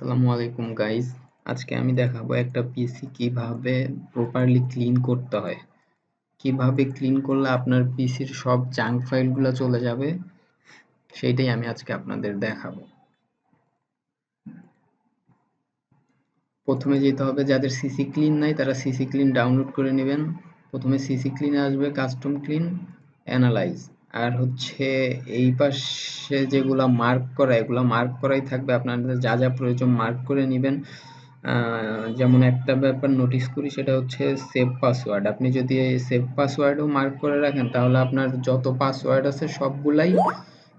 আসসালামু আলাইকুম গাইস। আজকে আমি দেখাবো একটা পিসি কিভাবে প্রপারলি ক্লিন করতে হয়, কিভাবে ক্লিন করলে আপনার পিসির সব জাঙ্ক ফাইলগুলো চলে যাবে, সেইটাই আমি আজকে আপনাদের দেখাবো। প্রথমে যেতে হবে, যাদের সিসি ক্লিন নাই তারা সিসি ক্লিন ডাউনলোড করে নেবেন। প্রথমে সিসি ক্লিনে আসবে, কাস্টম ক্লিন, অ্যানালাইজ, আর হচ্ছে এই পাশে যেগুলা মার্ক করা, এগুলা মার্ক করাই থাকবে। আপনাদের যা যা প্রয়োজন মার্ক করে নেবেন। যেমন একটা ব্যাপার নোটিস করি, সেটা হচ্ছে সেভ পাসওয়ার্ড। আপনি যদি এই সেভ পাসওয়ার্ডও মার্ক করে রাখেন তাহলে আপনার যত পাসওয়ার্ড আছে সবগুলাই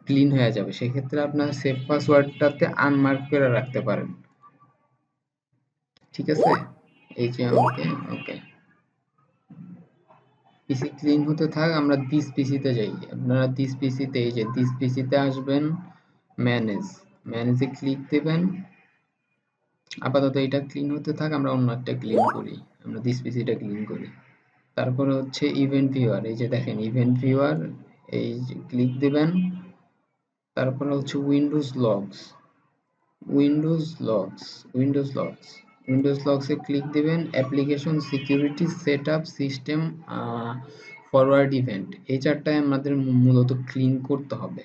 ক্লিন হয়ে যাবে। সেক্ষেত্রে আপনার সেভ পাসওয়ার্ডটাতে আনমার্ক করে রাখতে পারেন। ঠিক আছে, এই যে ওকে ওকে পিসি ক্লিন হতে থাক, আমরা দিস পিসিতে যাই। আপনারা দিস পিসিতে, এই যে দিস পিসিতে আসবেন, ম্যানেজ, ম্যানেজে ক্লিক দেবেন। আপাতত এটা ক্লিন হতে থাক, আমরা অন্য একটা ক্লিন করি, আমরা দিস পিসিটা ক্লিন করি। তারপরে হচ্ছে ইভেন্ট ভিউয়ার, এই যে দেখেন ইভেন্ট ভিউয়ার, এই যে ক্লিক দিবেন। তারপরে হচ্ছে windows logs, windows logs, windows logs, windows লগসে ক্লিক দিবেন। Application, security, setup, system, forward event, এই চারটায় আমাদের মূলত ক্লিন করতে হবে।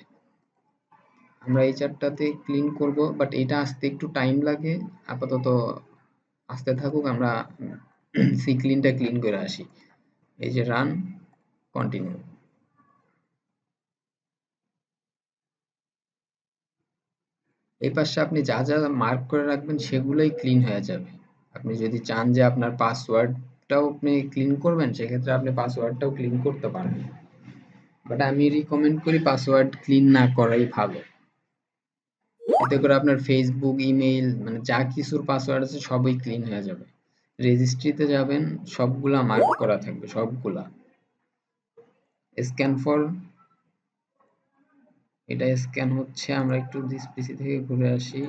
আমরা এই চারটাতে ক্লিন করব, বাট এটা আসতে একটু টাইম লাগে। আপাতত আসতে থাকুক, আমরা সি ক্লিনটা ক্লিন করে আসি। এই যে রান, কন্টিনিউ। এই পাশে আপনি যা যা মার্ক করে রাখবেন সেগুলোই ক্লিন হয়ে যাবে। আপনি যদি চান যে আপনার পাসওয়ার্ডটাও আপনি ক্লিন করবেন, সেক্ষেত্রে আপনি পাসওয়ার্ডটাও ক্লিন করতে পারেন, বাট আমি রিকমেন্ড করি পাসওয়ার্ড ক্লিন না করাই ভালো। এতে করে আপনার ফেসবুক, ইমেইল, মানে যা কিছুর পাসওয়ার্ড আছে সবই ক্লিন হয়ে যাবে। রেজিস্ট্রিতে যাবেন, সবগুলা মার্ক করা থাকবে, সবগুলা। স্ক্যান ফর, এটা স্ক্যান হচ্ছে, আমরা একটু দিস পিসি থেকে ঘুরে আসি।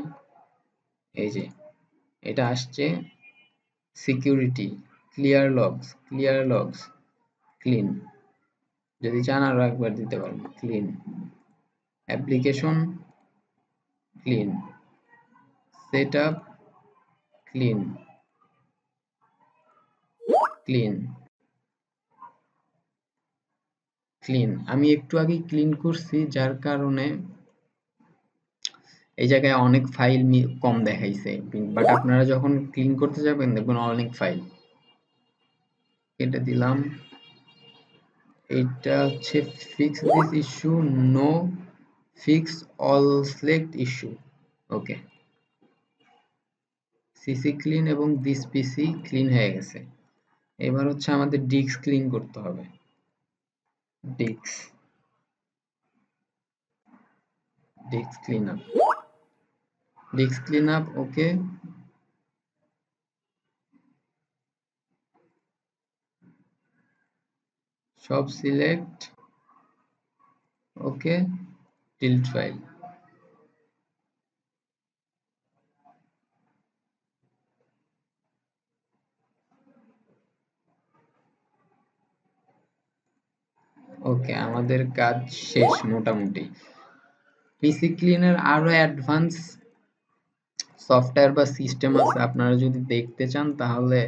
এই যে এটা আসছে, security, clear logs, clear logs, clean. যদি চান আরো একবার দিতে পারেন, clean. Application, clean. Setup, clean, clean, clean. আমি একটু আগে ক্লিন করছি, যার কারণে এই জায়গায় অনেক ফাইল কম দেখাইছে, বাট আপনারা যখন ক্লিন করতে যাবেন দেখবেন অনেক ফাইল। এটা দিলাম, এটা হচ্ছে fix this issue, no, fix all, select issue. Okay, CC clean এবং দিস পিসি ক্লিন হয়ে গেছে। এবার হচ্ছে আমাদের ডিস্ক ক্লিন করতে হবে। Disk, disk clean up, disk clean up, okay. সব select, okay, delete file. Okay, আমাদের কাজ শেষ মোটামুটি। পিসি ক্লিনের আরো অ্যাডভান্স সফটওয়্যার বা সিস্টেম আছে, আপনারা যদি দেখতে চান তাহলে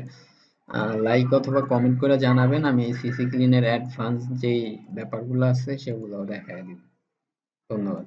লাইক অথবা কমেন্ট করে জানাবেন, আমি এই সিসি ক্লিনের অ্যাডভান্স যেই ব্যাপারগুলো আছে সেগুলো দেখায় দিব। ধন্যবাদ।